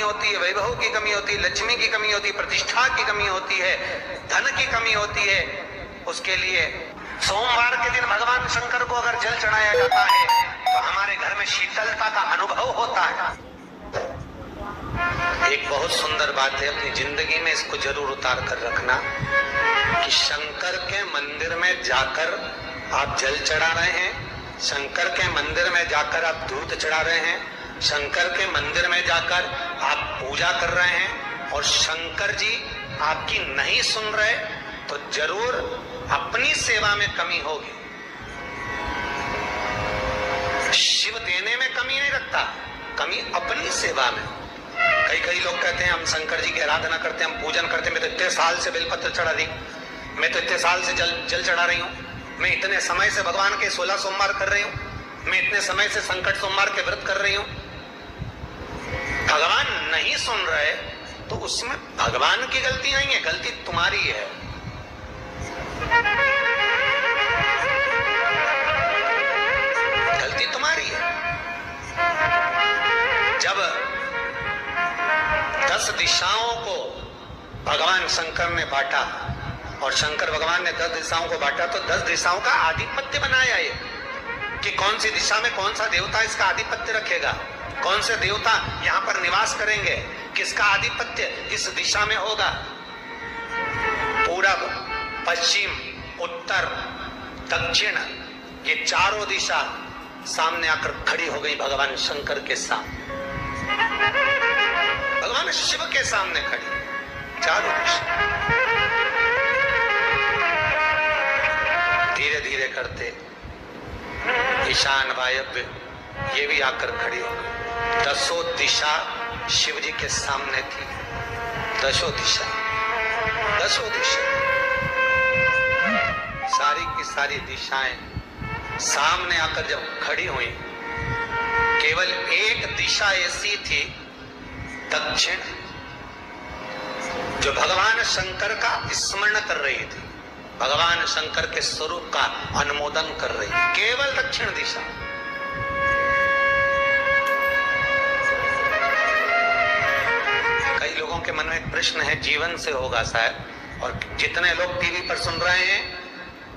होती है, वैभव की कमी होती है, लक्ष्मी की कमी होती है, प्रतिष्ठा की कमी होती है, धन की कमी होती है, उसके लिए सोमवार के दिन भगवान शंकर को अगर जल चढ़ाया जाता है तो हमारे घर में शीतलता का अनुभव होता है। एक बहुत सुंदर बात है, अपनी जिंदगी में इसको जरूर उतार कर रखना कि शंकर के मंदिर में जाकर आप जल चढ़ा रहे हैं, शंकर के मंदिर में जाकर आप दूध चढ़ा रहे हैं, शंकर के मंदिर में जाकर आप पूजा कर रहे हैं और शंकर जी आपकी नहीं सुन रहे तो जरूर अपनी सेवा में कमी होगी। शिव देने में कमी नहीं रखता, कमी अपनी सेवा में। कई लोग कहते हैं हम शंकर जी की आराधना करते हैं, हम पूजन करते हैं, मैं तो इतने साल से बेलपत्र चढ़ा दी, मैं तो इतने साल से जल चढ़ा रही हूँ, मैं इतने समय से भगवान के 16 सोमवार कर रही हूँ, मैं इतने समय से संकट सोमवार के व्रत कर रही हूँ। भगवान नहीं सुन रहे तो उसमें भगवान की गलती नहीं है, गलती तुम्हारी है। गलती तुम्हारी है। जब 10 दिशाओं को भगवान शंकर ने बांटा और शंकर भगवान ने 10 दिशाओं को बांटा तो 10 दिशाओं का आधिपत्य बनाया ये कि कौन सी दिशा में कौन सा देवता इसका आधिपत्य रखेगा, कौन से देवता यहाँ पर निवास करेंगे, किसका आधिपत्य इस दिशा में होगा। पूरब, पश्चिम, उत्तर, दक्षिण, ये चारों दिशा सामने आकर खड़ी हो गई भगवान शंकर के सामने, भगवान शिव के सामने खड़ी चारों दिशा। धीरे धीरे करते ईशान, वायव्य ये भी आकर खड़ी हो गई। 10 दिशा शिव जी के सामने थी, 10 दिशा, 10 दिशा, सारी की सारी दिशाएं सामने आकर जब खड़ी हुई, केवल एक दिशा ऐसी थी दक्षिण, जो भगवान शंकर का स्मरण कर रही थी, भगवान शंकर के स्वरूप का अनुमोदन कर रही थी, केवल दक्षिण दिशा। कई लोगों के मन में एक प्रश्न है, जीवन से होगा शायद, और जितने लोग टीवी पर सुन रहे हैं,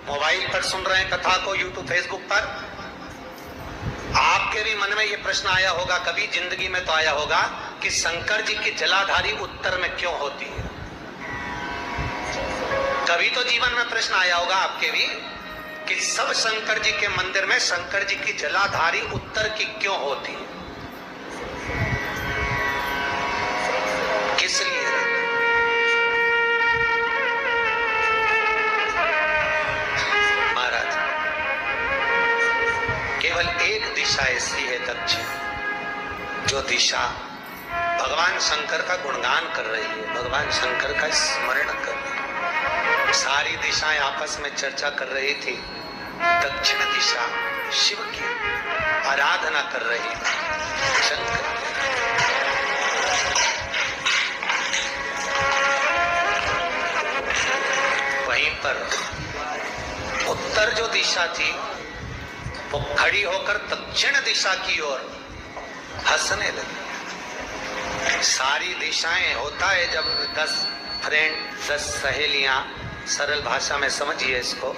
मोबाइल पर सुन रहे हैं कथा को, यूट्यूब, फेसबुक पर, आपके भी मन में ये प्रश्न आया होगा, कभी जिंदगी में तो आया होगा कि शंकर जी की जलाधारी उत्तर में क्यों होती है। कभी तो जीवन में प्रश्न आया होगा आपके भी कि सब शंकर जी के मंदिर में शंकर जी की जलाधारी उत्तर की क्यों होती है, किस लिए। महाराज, केवल एक दिशा ऐसी है दक्षिण, जो दिशा भगवान शंकर का गुणगान कर रही है, भगवान शंकर का स्मरण कर रही है। सारी दिशाएं आपस में चर्चा कर रही थी, दक्षिण दिशा शिव की आराधना कर रही थी, शंकर। वहीं पर उत्तर जो दिशा थी वो खड़ी होकर दक्षिण दिशा की ओर हंसने लगी। सारी दिशाएं होता है जब 10 फ्रेंड, 10 सहेलियां, सरल भाषा में समझिए इसको,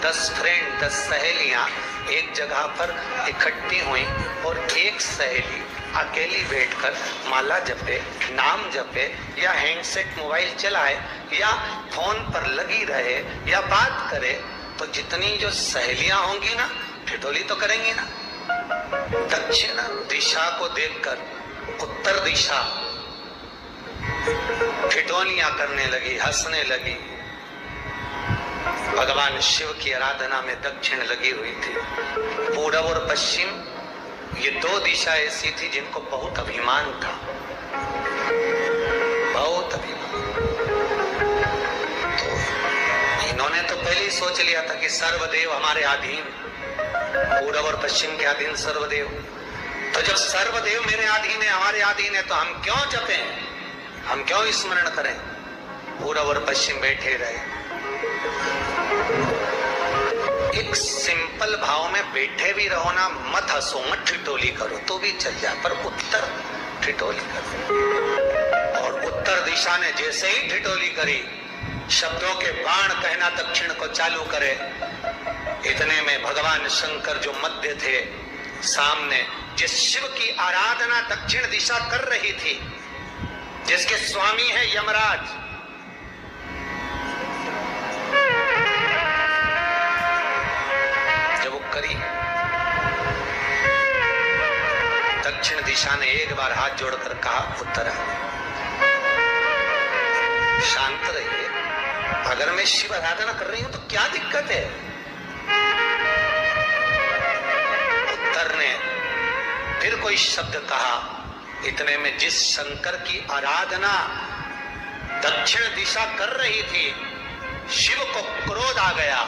10 फ्रेंड, 10 सहेलियां एक जगह पर इकट्ठी हुई और एक सहेली अकेली बैठकर माला जपे, नाम जपे, या हैंडसेट मोबाइल चलाए, या फोन पर लगी रहे, या बात करे, तो जितनी जो सहेलियां होंगी ना, ठिठोली तो करेंगी ना। दक्षिण दिशा को देखकर उत्तर दिशा ठिठोलियां करने लगी, हंसने लगी। भगवान शिव की आराधना में दक्षिण लगी हुई थी। पूरब और पश्चिम ये 2 दिशा ऐसी थी जिनको बहुत अभिमान था, बहुत अभिमान। तो इन्होंने तो पहले ही सोच लिया था कि सर्वदेव हमारे अधीन, पूरब और पश्चिम के अधीन सर्वदेव। तो जब सर्वदेव मेरे अधीन है, हमारे अधीन है, तो हम क्यों जपें, हम क्यों स्मरण करें। पूरब और पश्चिम बैठे रहे, एक सिंपल भाव में बैठे भी रहो ना, मत हंसो, मत ठिठोली करो तो भी चल जाए, पर उत्तर ठिठोली कर, और उत्तर दिशा ने जैसे ही ठिठोली करी, शब्दों के बाण कहना दक्षिण को चालू करे। इतने में भगवान शंकर जो मध्य थे, सामने जिस शिव की आराधना दक्षिण दिशा कर रही थी, जिसके स्वामी है यमराज, जब वो करी, दक्षिण दिशा ने एक बार हाथ जोड़कर कहा, उत्तर शांत रहिए, अगर मैं शिव आराधना कर रही हूं तो क्या दिक्कत है। उत्तर ने फिर कोई शब्द कहा। इतने में जिस शंकर की आराधना दक्षिण दिशा कर रही थी, शिव को क्रोध आ गया,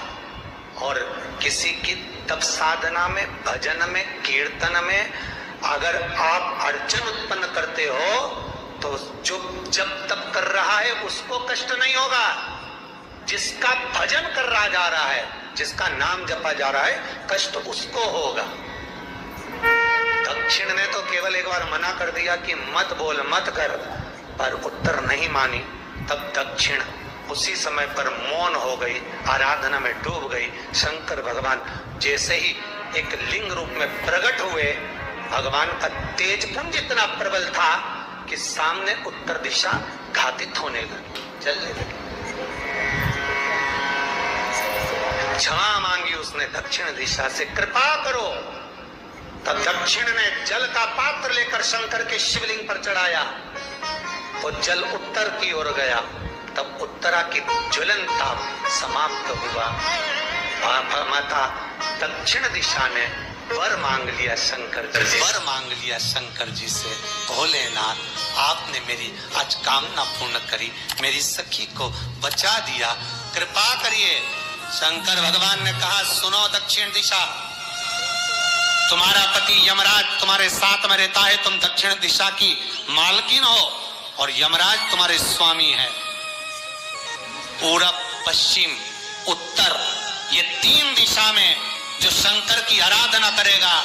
और किसी की तप साधना में, भजन में, कीर्तन में अगर आप अड़चन उत्पन्न करते हो तो जो जब तप कर रहा है उसको कष्ट नहीं होगा, जिसका भजन कर रहा जा रहा है, जिसका नाम जपा जा रहा है, कष्ट उसको होगा। दक्षिण ने तो केवल एक बार मना कर दिया कि मत बोल, मत कर, पर उत्तर नहीं मानी। तब दक्षिण उसी समय पर मौन हो गई, आराधना में डूब गई। शंकर भगवान जैसे ही एक लिंग रूप में प्रकट हुए, भगवान का तेजपुंज इतना प्रबल था कि सामने उत्तर दिशा घातित होने लगी, चलने लगी। क्षमा मांगी उसने दक्षिण दिशा से, कृपा करो। तब दक्षिण ने जल का पात्र लेकर शंकर के शिवलिंग पर चढ़ाया, वो जल उत्तर की ओर गया। तब उत्तरा की ज्वलन ताप समाप्त हुआ। माता दक्षिण दिशा ने वर मांग लिया शंकर जी से, वर मांग लिया शंकर जी से, भोलेनाथ आपने मेरी आज कामना पूर्ण करी, मेरी सखी को बचा दिया, कृपा करिए। शंकर भगवान ने कहा, सुनो दक्षिण दिशा, तुम्हारा पति यमराज तुम्हारे साथ में रहता है, तुम दक्षिण दिशा की मालकिन हो, और यमराज तुम्हारे स्वामी है। पूरब, पश्चिम, उत्तर, ये तीन दिशा में जो शंकर की आराधना करेगा,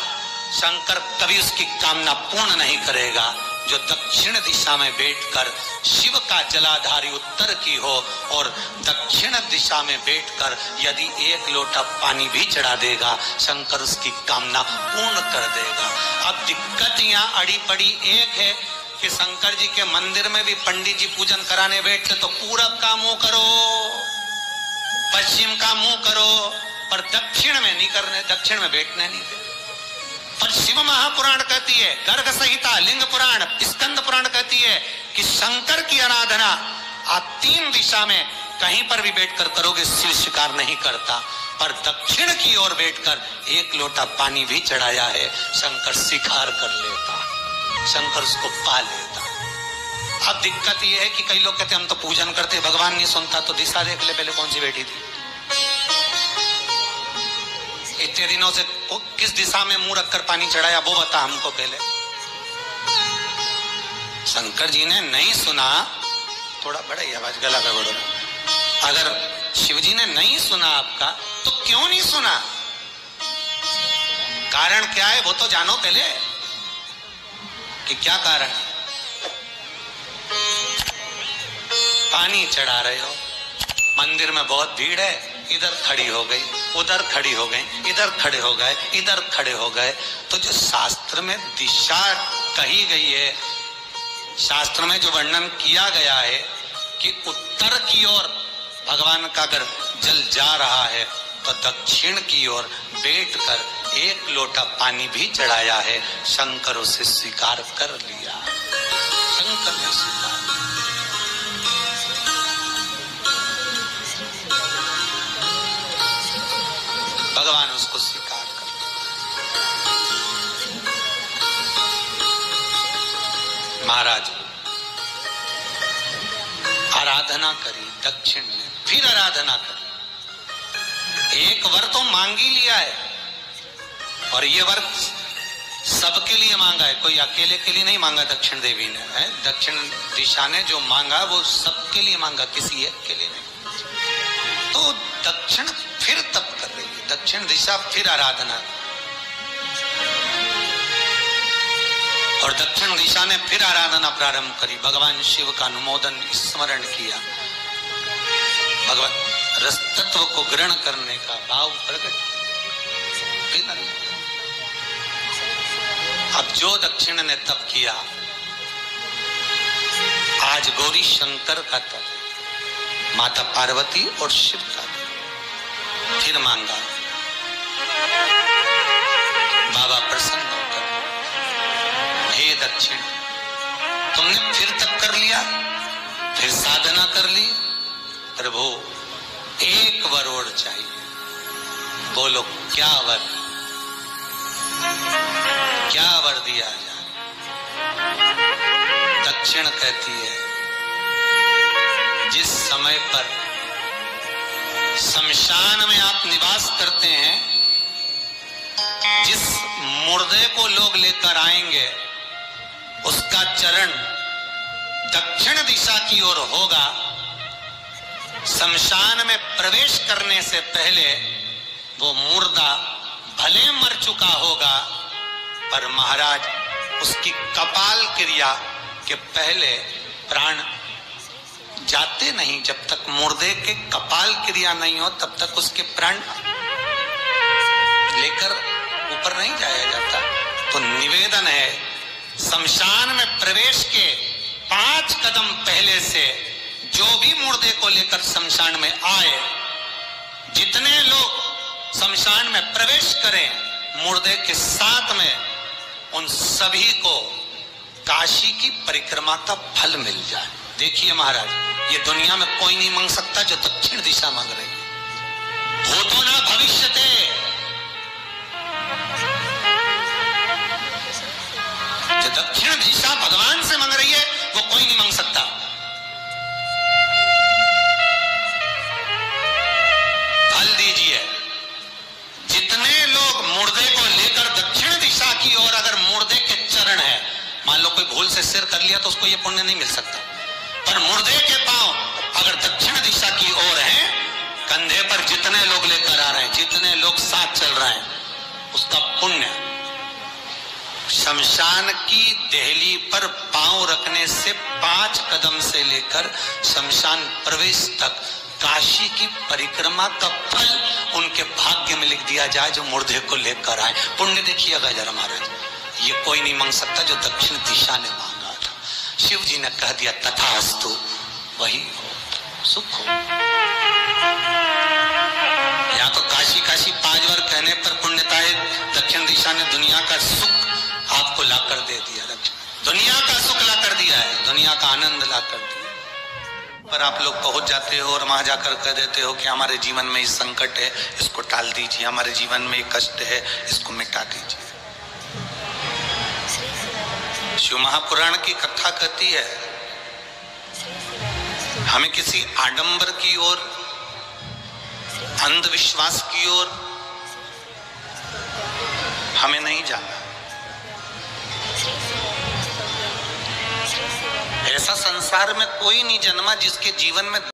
शंकर कभी उसकी कामना पूर्ण नहीं करेगा। जो दक्षिण दिशा में बैठकर शिव का जलाधारी उत्तर की हो, और दक्षिण दिशा में बैठकर यदि एक लोटा पानी भी चढ़ा देगा, शंकर उसकी कामना पूर्ण कर देगा। अब दिक्कत यहाँ अड़ी पड़ी एक है कि शंकर जी के मंदिर में भी पंडित जी पूजन कराने बैठते तो पूरब का मुंह करो, पश्चिम का मुंह करो, पर दक्षिण में नहीं करने, दक्षिण में बैठने नहीं दे। पर शिव महापुराण कहती है, गर्ग संहिता, लिंग पुराण, स्कंद पुराण कहती है कि शंकर की आराधना आप तीन दिशा में कहीं पर भी बैठकर करोगे, शिव स्वीकार नहीं करता, पर दक्षिण की ओर बैठकर एक लोटा पानी भी चढ़ाया है, शंकर स्वीकार कर लेता, शंकर उसको पा लेता। अब दिक्कत यह है कि कई लोग कहते हम तो पूजन करते, भगवान नहीं सुनता, तो दिशा देख ले पहले कौन सी बैठी थी, इतने दिनों से किस दिशा में मुंह रखकर पानी चढ़ाया, वो बता हमको पहले। शंकर जी ने नहीं सुना, थोड़ा बड़ा ही आवाज, गला का बड़ो, अगर शिव जी ने नहीं सुना आपका तो क्यों नहीं सुना, कारण क्या है वो तो जानो पहले कि क्या कारण। पानी चढ़ा रहे हो, मंदिर में बहुत भीड़ है, इधर खड़ी हो गई, उधर खड़ी हो गई, इधर खड़े हो गए, इधर खड़े हो गए, तो जो शास्त्र में दिशा कही गई है, शास्त्र में जो वर्णन किया गया है कि उत्तर की ओर भगवान का अगर जल जा रहा है तो दक्षिण की ओर बैठकर एक लोटा पानी भी चढ़ाया है, शंकर उसे स्वीकार कर लिया, शंकर ने स्वीकार। भगवान उसको स्वीकार कर लिया। महाराज आराधना करी दक्षिण ने, फिर आराधना करी, एक वर तो मांग ही लिया है, और ये वर सबके लिए मांगा है, कोई अकेले के लिए नहीं मांगा दक्षिण देवी ने, है दक्षिण दिशा ने जो मांगा वो सबके लिए मांगा, किसी एक के लिए नहीं। तो दक्षिण फिर तप कर रही है, दक्षिण दिशा फिर आराधना, और दक्षिण दिशा ने फिर आराधना प्रारंभ करी, भगवान शिव का अनुमोदन स्मरण किया, भगवान रस तत्व को ग्रहण करने का भाव प्रकट। अब जो दक्षिण ने तप किया, आज गौरी शंकर का तप, माता पार्वती और शिव का तप। फिर मांगा, बाबा प्रसन्न होकर, हे दक्षिण, तुमने फिर तप कर लिया, फिर साधना कर ली, प्रभु एक वर और चाहिए। बोलो क्या वर, क्या वर दिया जाए? दक्षिण कहती है, जिस समय पर शमशान में आप निवास करते हैं, जिस मुर्दे को लोग लेकर आएंगे, उसका चरण दक्षिण दिशा की ओर होगा। शमशान में प्रवेश करने से पहले वो मुर्दा भले मर चुका होगा, पर महाराज उसकी कपाल क्रिया के पहले प्राण जाते नहीं। जब तक मुर्दे के कपाल क्रिया नहीं हो, तब तक उसके प्राण लेकर ऊपर नहीं जाया जाता। तो निवेदन है, शमशान में प्रवेश के 5 कदम पहले से जो भी मुर्दे को लेकर शमशान में आए, जितने लोग शमशान में प्रवेश करें मुर्दे के साथ में, उन सभी को काशी की परिक्रमा का फल मिल जाए। देखिए महाराज, ये दुनिया में कोई नहीं मांग सकता जो दक्षिण दिशा मांग रही है। भूतो न भविष्यते, जो दक्षिण दिशा भगवान से मांग रही है वो कोई नहीं मांग सकता। फल दीजिए। जितने लोग मुर्दे को लेकर दक्षिण दिशा की ओर, अगर मुर्दे के चरण है, मान लो कोई भूल से सिर कर लिया तो उसको ये पुण्य नहीं मिल सकता, पर मुर्दे के पांव अगर दक्षिण दिशा की ओर हैं, कंधे पर जितने लोग लेकर आ रहे हैं, जितने लोग साथ चल रहे हैं, उसका पुण्य। शमशान की देहली पर पांव रखने से 5 कदम से लेकर शमशान प्रवेश तक काशी की परिक्रमा का फल उनके भाग्य में लिख दिया जाए, जो मुर्दे को लेकर आए। पुण्य देखिएगा जरा महाराज, ये कोई नहीं मांग सकता जो दक्षिण दिशा ने मांगा था। शिव जी ने कह दिया तथास्तु, वही हो, सुख हो। या तो काशी काशी 5 बार कहने पर पुण्यता है, दक्षिण दिशा ने दुनिया का सुख आपको ला कर दे दिया, दुनिया का सुख ला कर दिया है, दुनिया का आनंद ला कर दिया। पर आप लोग पहुंच जाते हो और वहां जाकर कह देते हो कि हमारे जीवन में इस संकट है, इसको टाल दीजिए, हमारे जीवन में एक कष्ट है, इसको मिटा दीजिए। शिव महापुराण की कथा कहती है, हमें किसी आडंबर की ओर, अंधविश्वास की ओर हमें नहीं जाना। ऐसा संसार में कोई नहीं जन्मा जिसके जीवन में